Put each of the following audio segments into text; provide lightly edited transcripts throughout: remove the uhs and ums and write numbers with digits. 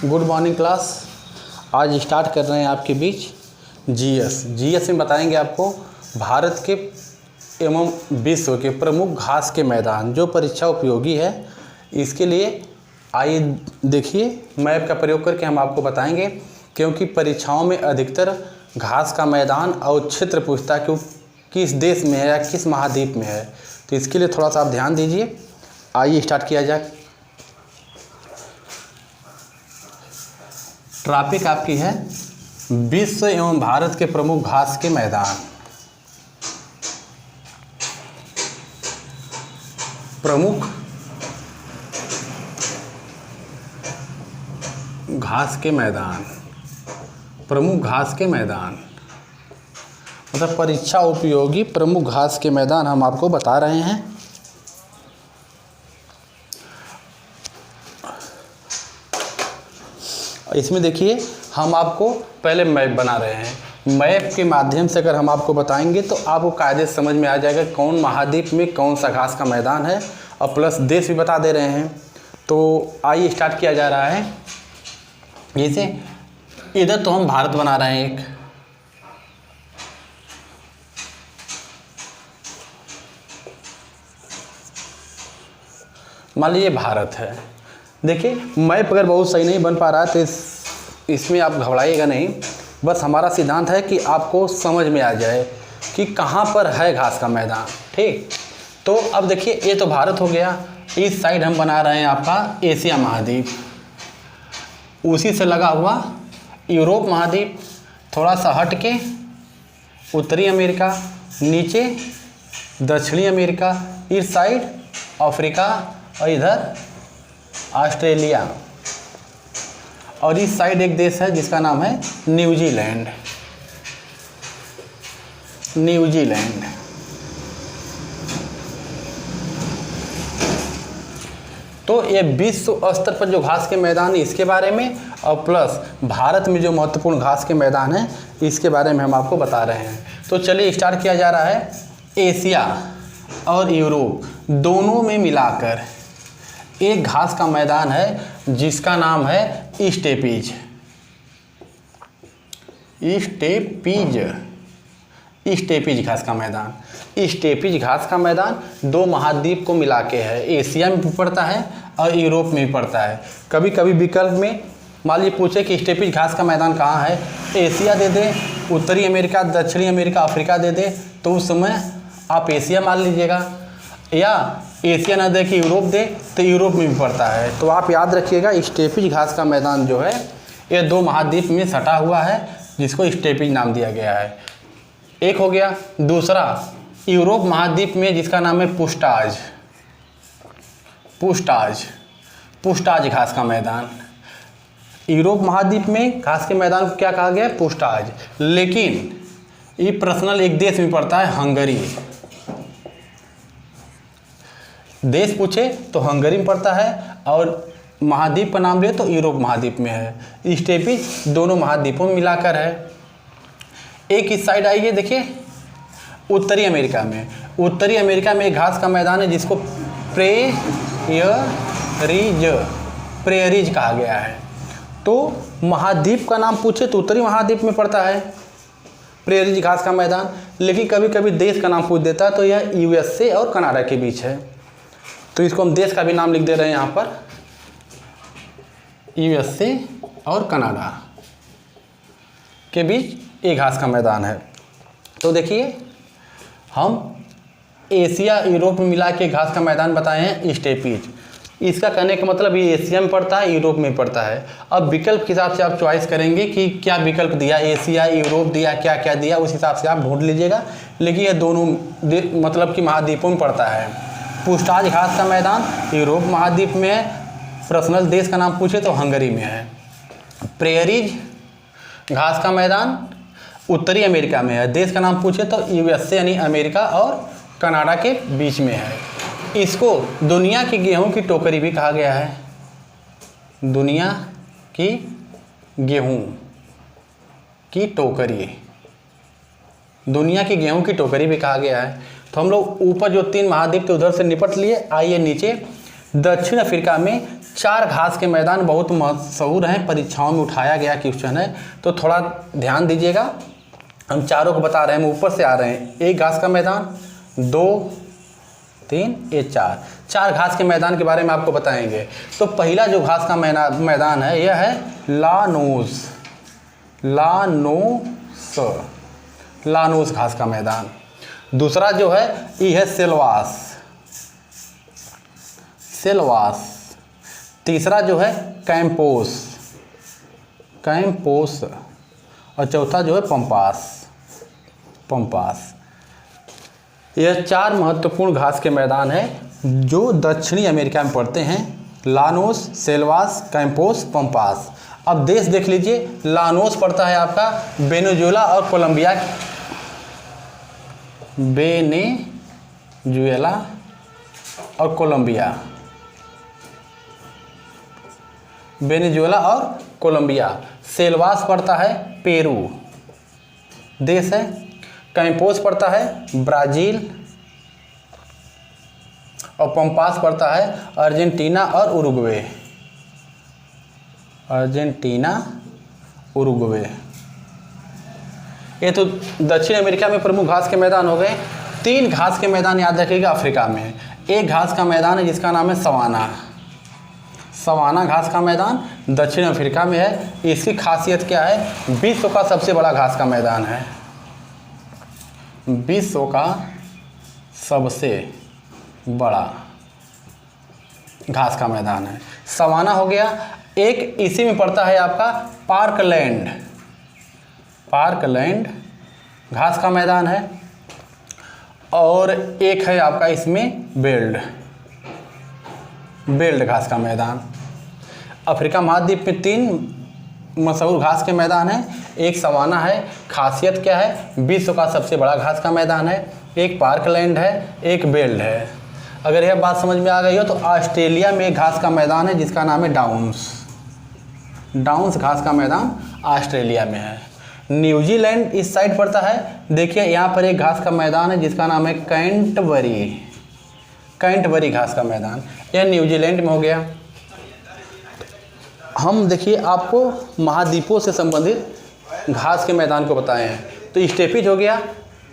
Good morning class. आज start कर रहे हैं आपके बीच जीएस में बताएंगे आपको भारत के एवं विश्व के प्रमुख घास के मैदान जो परीक्षा उपयोगी है। इसके लिए आइए देखिए मैप का प्रयोग करके हम आपको बताएंगे, क्योंकि परीक्षाओं में अधिकतर घास का मैदान और क्षेत्र पूछता है कि किस देश में है या किस महाद्वीप में है। तो इसके लिए थोड़ा सा आप ध्यान दीजिए। आइए स्टार्ट किया जाए। टॉपिक आपकी है विश्व एवं भारत के प्रमुख घास के मैदान। प्रमुख घास के मैदान, प्रमुख घास के मैदान मतलब परीक्षा उपयोगी प्रमुख घास के मैदान हम आपको बता रहे हैं। इसमें देखिए हम आपको पहले मैप बना रहे हैं। मैप के माध्यम से अगर हम आपको बताएंगे तो आपको कायदे से समझ में आ जाएगा कौन महाद्वीप में कौन सा घास का मैदान है, और प्लस देश भी बता दे रहे हैं। तो आइए स्टार्ट किया जा रहा है। जैसे इधर तो हम भारत बना रहे हैं एक, मान लीजिए भारत है। देखिए मैप अगर बहुत सही नहीं बन पा रहा है तो इसमें आप घबराइएगा नहीं। बस हमारा सिद्धांत है कि आपको समझ में आ जाए कि कहाँ पर है घास का मैदान। ठीक, तो अब देखिए ये तो भारत हो गया। इस साइड हम बना रहे हैं आपका एशिया महाद्वीप, उसी से लगा हुआ यूरोप महाद्वीप, थोड़ा सा हट के उत्तरी अमेरिका, नीचे दक्षिणी अमेरिका, इस साइड अफ्रीका और इधर ऑस्ट्रेलिया, और इस साइड एक देश है जिसका नाम है न्यूजीलैंड। न्यूजीलैंड तो ये विश्व स्तर पर जो घास के मैदान है इसके बारे में, और प्लस भारत में जो महत्वपूर्ण घास के मैदान है इसके बारे में हम आपको बता रहे हैं। तो चलिए स्टार्ट किया जा रहा है। एशिया और यूरोप दोनों में मिलाकर एक घास का मैदान है जिसका नाम है स्टेपीज। स्टेपीज घास का मैदान। स्टेपीज घास का मैदान दो महाद्वीप को मिला के है, एशिया में भी पड़ता है और यूरोप में भी पड़ता है। कभी कभी विकल्प में मान लीजिए पूछे कि स्टेपीज घास का मैदान कहाँ है, एशिया दे दे, उत्तरी अमेरिका, दक्षिणी अमेरिका, अफ्रीका दे दे, तो उस समय आप एशिया मान लीजिएगा, या एशिया ना दे कि यूरोप दे तो यूरोप में भी पड़ता है। तो आप याद रखिएगा स्टेपीज घास का मैदान जो है ये दो महाद्वीप में सटा हुआ है जिसको स्टेपीज नाम दिया गया है। एक हो गया। दूसरा यूरोप महाद्वीप में जिसका नाम है पुस्टाज। पुस्टाज घास का मैदान। यूरोप महाद्वीप में घास के मैदान को क्या कहा गया है? पुस्टाज। लेकिन ये पर्सनल एक देश में पड़ता है, हंगरी। देश पूछे तो हंगरी में पड़ता है, और महाद्वीप का नाम ले तो यूरोप महाद्वीप में है। स्टेपीज दोनों महाद्वीपों में मिलाकर है। एक इस साइड आइए, देखिए उत्तरी अमेरिका में। उत्तरी अमेरिका में एक घास का मैदान है जिसको प्रेयरीज कहा गया है। तो महाद्वीप का नाम पूछे तो उत्तरी महाद्वीप में पड़ता है प्रेयरीज घास का मैदान, लेकिन कभी कभी देश का नाम पूछ देता है तो यह यूएसए और कनाडा के बीच है। तो इसको हम देश का भी नाम लिख दे रहे हैं यहाँ पर, यूएसए और कनाडा के बीच एक घास का मैदान है। तो देखिए हम एशिया यूरोप में मिला के घास का मैदान बताए हैं स्टेपीज। इसका कहने का मतलब ये एशिया में पड़ता है, यूरोप में पड़ता है। अब विकल्प के हिसाब से आप चॉइस करेंगे कि क्या विकल्प दिया, एशिया, यूरोप दिया, क्या क्या दिया, उस हिसाब से आप ढूंढ लीजिएगा। लेकिन ये दोनों मतलब कि महाद्वीपों में पड़ता है। पुस्टाज घास का मैदान यूरोप महाद्वीप में है, पर्सनल देश का नाम पूछे तो हंगरी में है। प्रेयरीज घास का मैदान उत्तरी अमेरिका में है, देश का नाम पूछे तो यूएसए यानी अमेरिका और कनाडा के बीच में है। इसको दुनिया की गेहूं की टोकरी भी कहा गया है। दुनिया की गेहूं की टोकरी, दुनिया की गेहूं की टोकरी भी कहा गया है। तो हम लोग ऊपर जो 3 महाद्वीप थे उधर से निपट लिए। आइए नीचे दक्षिण अफ्रीका में 4 घास के मैदान बहुत मशहूर हैं, परीक्षाओं में उठाया गया क्वेश्चन है, तो थोड़ा ध्यान दीजिएगा। हम चारों को बता रहे हैं, हम ऊपर से आ रहे हैं। 1 घास का मैदान, 2, 3, ये 4 घास के मैदान के बारे में आपको बताएंगे। तो पहला जो घास का मैदान है यह है लानोस घास का मैदान। दूसरा जो है ये है सेल्वास। तीसरा जो है कैंपोस, और चौथा जो है पंपास। यह 4 महत्वपूर्ण घास के मैदान हैं जो दक्षिणी अमेरिका में पड़ते हैं। Llanos, Selvas, Campos, pampas. अब देश देख लीजिए, लानोस पड़ता है आपका वेनेजुएला और कोलंबिया, वेनेजुएला और कोलंबिया। सेल्वास पड़ता है पेरू देश है। कैंपोस पड़ता है ब्राज़ील, और पंपास पड़ता है अर्जेंटीना और उरुग्वे। ये तो दक्षिण अमेरिका में प्रमुख घास के मैदान हो गए। 3 घास के मैदान याद रखिएगा अफ्रीका में। एक घास का मैदान है जिसका नाम है सवाना घास का मैदान, दक्षिण अफ्रीका में है। इसकी खासियत क्या है? विश्व का सबसे बड़ा घास का मैदान है, विश्व का सबसे बड़ा घास का मैदान है, सवाना हो गया। एक इसी में पड़ता है आपका पार्कलैंड घास का मैदान है, और एक है आपका इसमें बेल्ट घास का मैदान। अफ्रीका महाद्वीप में 3 मशहूर घास के मैदान हैं। एक सवाना है, खासियत क्या है? विश्व का सबसे बड़ा घास का मैदान है। एक पार्कलैंड है, एक बेल्ट है। अगर यह बात समझ में आ गई हो तो ऑस्ट्रेलिया में एक घास का मैदान है जिसका नाम है डाउन्स घास का मैदान ऑस्ट्रेलिया में है। न्यूजीलैंड इस साइड पड़ता है। देखिए यहाँ पर एक घास का मैदान है जिसका नाम है कैंटबरी घास का मैदान, यह न्यूजीलैंड में हो गया। हम देखिए आपको महाद्वीपों से संबंधित घास के मैदान को बताए हैं। तो स्टेपीज हो गया,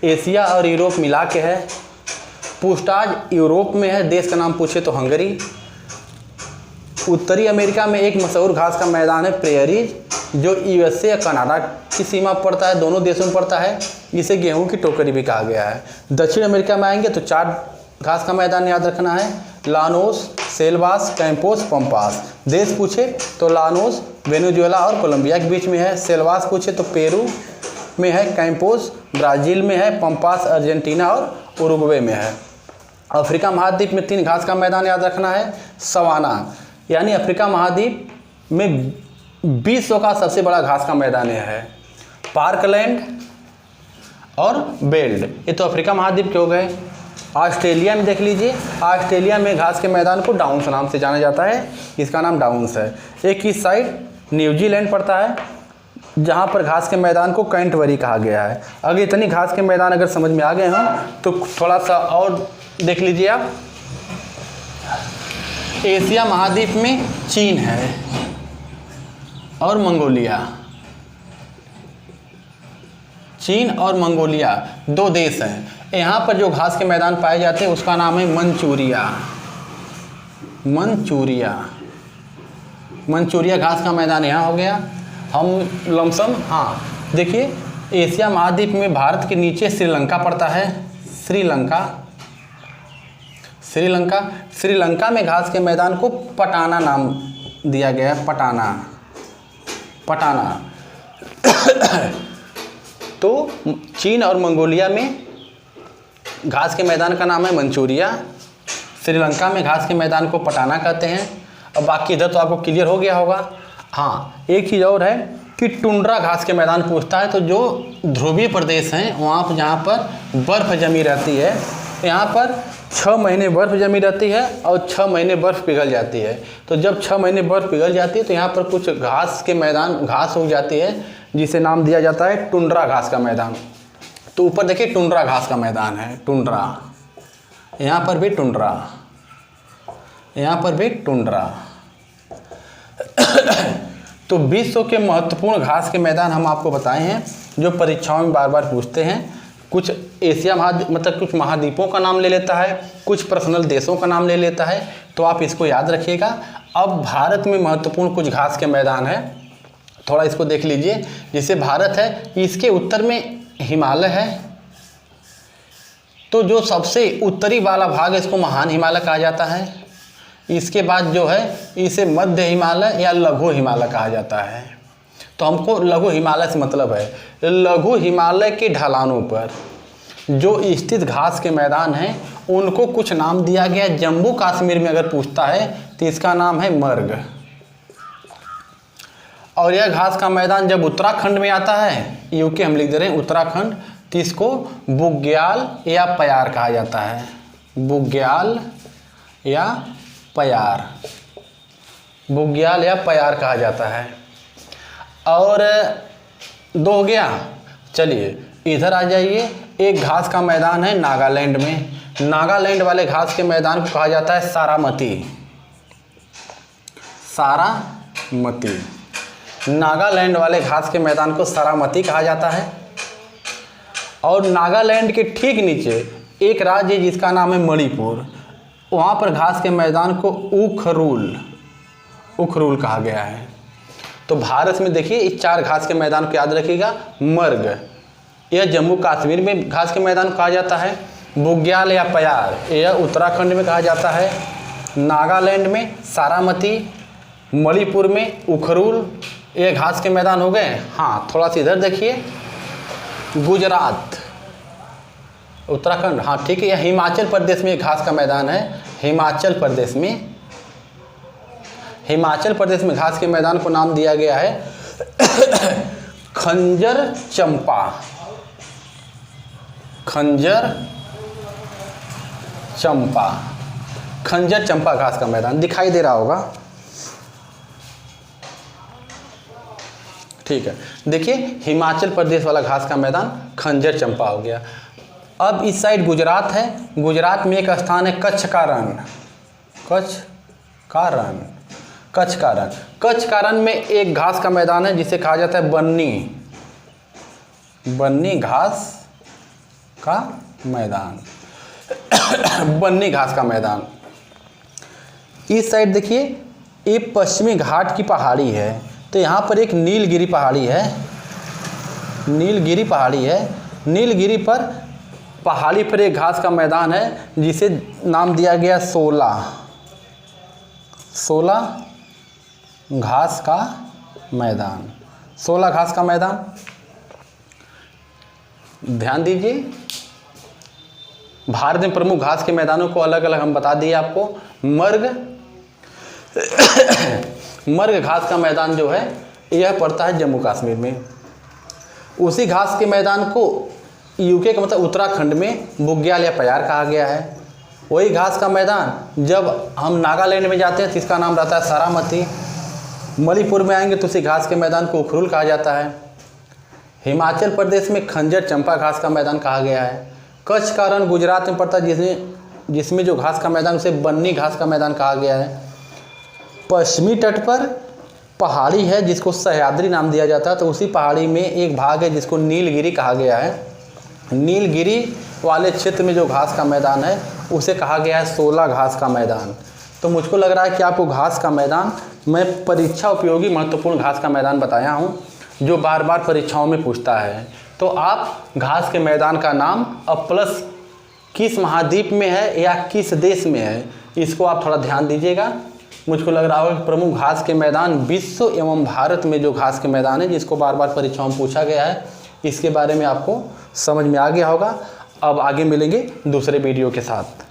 एशिया और यूरोप मिला के है। पूछताछ यूरोप में है, देश का नाम पूछे तो हंगरी। उत्तरी अमेरिका में एक मशहूर घास का मैदान है प्रेयरीज, जो यूएसए या कनाडा की सीमा पर पड़ता है, दोनों देशों में पड़ता है। इसे गेहूं की टोकरी भी कहा गया है। दक्षिण अमेरिका में आएंगे तो 4 घास का मैदान याद रखना है, लानोस, सेल्वास, कैंपोस, पंपास। देश पूछे तो लानोस वेनेजुएला और कोलंबिया के बीच में है, सेल्वास पूछे तो पेरू में है, कैंपोस ब्राज़ील में है, पंपास अर्जेंटीना और उरुग्वे में है। अफ्रीका महाद्वीप में 3 घास का मैदान याद रखना है। सवाना यानी अफ्रीका महाद्वीप में विश्व का सबसे बड़ा घास का मैदान यह है। पार्कलैंड और बेल्ट, ये तो अफ्रीका महाद्वीप के हो गए। ऑस्ट्रेलिया में देख लीजिए, ऑस्ट्रेलिया में घास के मैदान को डाउन्स नाम से जाना जाता है, इसका नाम डाउन्स है। एक इस साइड न्यूजीलैंड पड़ता है जहाँ पर घास के मैदान को कैंटबरी कहा गया है। अगर इतनी घास के मैदान अगर समझ में आ गए हों तो थोड़ा सा और देख लीजिए आप। एशिया महाद्वीप में चीन है और मंगोलिया 2 देश हैं। यहाँ पर जो घास के मैदान पाए जाते हैं उसका नाम है मंचूरिया घास का मैदान यहाँ हो गया। हम लमसम देखिए, एशिया महाद्वीप में भारत के नीचे श्रीलंका पड़ता है। श्रीलंका में घास के मैदान को पटाना नाम दिया गया है, पटाना। तो चीन और मंगोलिया में घास के मैदान का नाम है मंचूरिया, श्रीलंका में घास के मैदान को पटाना कहते हैं। अब बाकी इधर तो आपको क्लियर हो गया होगा। एक चीज़ और है कि टुंड्रा घास के मैदान पूछता है, तो जो ध्रुवीय प्रदेश हैं वहाँ पर जहाँ पर बर्फ़ जमी रहती है, यहाँ पर 6 महीने बर्फ़ जमी रहती है और 6 महीने बर्फ़ पिघल जाती है। तो जब 6 महीने बर्फ़ पिघल जाती है तो यहाँ पर कुछ घास के मैदान घास उग जाती है जिसे नाम दिया जाता है टुंड्रा घास का मैदान। तो ऊपर देखिए टुंड्रा घास का मैदान है, यहाँ पर भी टुंड्रा। तो विश्व के महत्वपूर्ण घास के मैदान हम आपको बताए हैं जो परीक्षाओं में बार बार पूछते हैं। कुछ एशिया मतलब कुछ महाद्वीपों का नाम ले लेता है, कुछ पर्सनल देशों का नाम ले लेता है, तो आप इसको याद रखिएगा। अब भारत में महत्वपूर्ण कुछ घास के मैदान है, थोड़ा इसको देख लीजिए। जैसे भारत है, इसके उत्तर में हिमालय है, तो जो सबसे उत्तरी वाला भाग है इसको महान हिमालय कहा जाता है। इसके बाद जो है इसे मध्य हिमालय या लघु हिमालय कहा जाता है। तो हमको लघु हिमालय से मतलब है लघु हिमालय के ढलानों पर जो स्थित घास के मैदान हैं उनको कुछ नाम दिया गया। जम्मू कश्मीर में अगर पूछता है तो इसका नाम है मर्ग। और यह घास का मैदान जब उत्तराखंड में आता है, यूके हम लिख दे रहे हैं उत्तराखंड, तो इसको बुग्याल या प्यार कहा जाता है। बुग्याल या प्यार, बुग्याल या प्यार कहा जाता है। और दो हो गया। चलिए इधर आ जाइए। एक घास का मैदान है नागालैंड में। नागालैंड वाले घास के मैदान को कहा जाता है सारामती। सारामती, नागालैंड वाले घास के मैदान को सारामती कहा जाता है। और नागालैंड के ठीक नीचे एक राज्य है जिसका नाम है मणिपुर, वहाँ पर घास के मैदान को उखरूल कहा गया है। तो भारत में देखिए इस 4 घास के मैदान को याद रखिएगा। मर्ग, यह जम्मू कश्मीर में घास के मैदान को कहा जाता है। बुग्याल या प्यार, यह उत्तराखंड में कहा जाता है। नागालैंड में सारामती, मणिपुर में उखरूल, ये घास के मैदान हो गए। हाँ, थोड़ा सा इधर देखिए, गुजरात, उत्तराखंड, हाँ ठीक है, यह हिमाचल प्रदेश में एक घास का मैदान है। हिमाचल प्रदेश में घास के मैदान को नाम दिया गया है खंजर चंपा। खंजर चंपा घास का मैदान दिखाई दे रहा होगा, ठीक है। देखिए हिमाचल प्रदेश वाला घास का मैदान खंजर चंपा हो गया। अब इस साइड गुजरात है। गुजरात में एक स्थान है कच्छ का रण। कच्छ का रण में एक घास का मैदान है जिसे कहा जाता है बन्नी घास का मैदान। बन्नी घास का मैदान। इस साइड देखिए, ये पश्चिमी घाट की पहाड़ी है, तो यहाँ पर एक नीलगिरी पहाड़ी है। नीलगिरी पर पहाड़ी पर एक घास का मैदान है जिसे नाम दिया गया सोला घास का मैदान। 16 घास का मैदान, ध्यान दीजिए। भारत में प्रमुख घास के मैदानों को अलग अलग हम बता दिए आपको। मर्ग घास का मैदान जो है यह पड़ता है जम्मू कश्मीर में। उसी घास के मैदान को यूके का मतलब उत्तराखंड में बुग्याल या प्यार कहा गया है। वही घास का मैदान जब हम नागालैंड में जाते हैं तो इसका नाम रहता है सारामती। मणिपुर में आएंगे तो उसी घास के मैदान को उखरूल कहा जाता है। हिमाचल प्रदेश में खंजर चंपा घास का मैदान कहा गया है। कच्छ का रण गुजरात में पड़ता है जिसमें जो घास का मैदान उसे बन्नी घास का मैदान कहा गया है। पश्चिमी तट पर पहाड़ी है जिसको सह्याद्री नाम दिया जाता है, तो उसी पहाड़ी में एक भाग है जिसको नीलगिरी कहा गया है। नीलगिरी वाले क्षेत्र में जो घास का मैदान है उसे कहा गया है 16 घास का मैदान। तो मुझको लग रहा है कि आपको घास का मैदान, मैं परीक्षा उपयोगी महत्वपूर्ण घास का मैदान बताया हूँ जो बार बार परीक्षाओं में पूछता है। तो आप घास के मैदान का नाम अब प्लस किस महाद्वीप में है या किस देश में है, इसको आप थोड़ा ध्यान दीजिएगा। मुझको लग रहा होगा कि प्रमुख घास के मैदान विश्व एवं भारत में जो घास के मैदान है जिसको बार बार परीक्षाओं में पूछा गया है, इसके बारे में आपको समझ में आ गया होगा। अब आगे मिलेंगे दूसरे वीडियो के साथ।